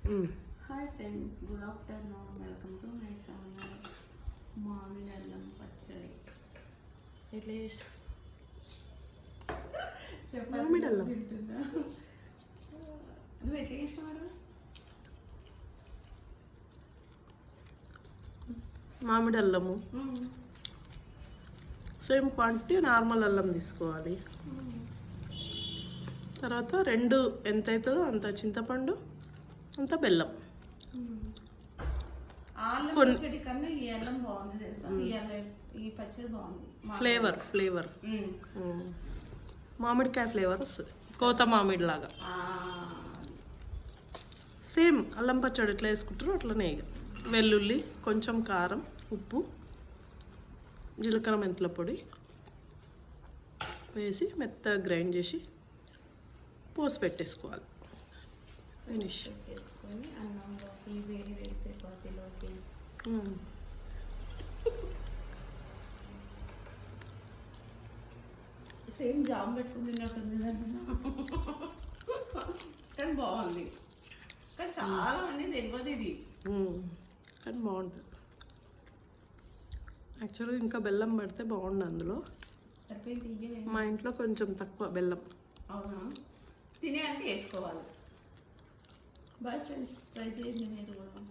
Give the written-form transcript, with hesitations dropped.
Hi friends, good afternoon. Welcome to my channel. మామిడి అల్లం పచ్చడి ఎట్లా చేసి మామిడి అల్లం తింటుందా? నువ్వు ఎట్లా చేసినావు? మామిడి అల్లము సేమ్ క్వాంటిటీ నార్మల్ అల్లం తీసుకోవాలి. తర్వాత రెండు ఎంత అవుతుందో అంత చింతపండు, అంత బెల్లం. పచ్చడి కన్నా ఈ అల్లం బాగుంది తెలుసా? ఈ పచ్చడి బాగుంది. ఫ్లేవర్ మామిడికాయ ఫ్లేవర్ వస్తుంది, కోత మామిడి లాగా. సేమ్ అల్లం పచ్చడి ఎట్లా వేసుకుంటారో అట్లనే. ఇక వెల్లుల్లి, కొంచెం కారం, ఉప్పు, జీలకర్ర, మెంతుల పొడి వేసి మెత్తగా గ్రైండ్ చేసి పోసి పెట్టేసుకోవాలి. ఫినిష్. పెట్టేసుకొని అన్నంలోకి, వేడి వేడి చపాతీలోకి సేమ్ జామ్ పెట్టుకుని తిన్నట్టుంది కానీ బాగుంది. కానీ చాలా మంది తెలియదు ఇది, కానీ బాగుంటుంది. యాక్చువల్గా ఇంకా బెల్లం పడితే బాగుండు అందులో. మా ఇంట్లో కొంచెం తక్కువ బెల్లం. అవునా? తినే అంటే వేసుకోవాలి. బాయ్ ఫ్రెండ్స్, ట్రై చేయండి మీరు కూడా.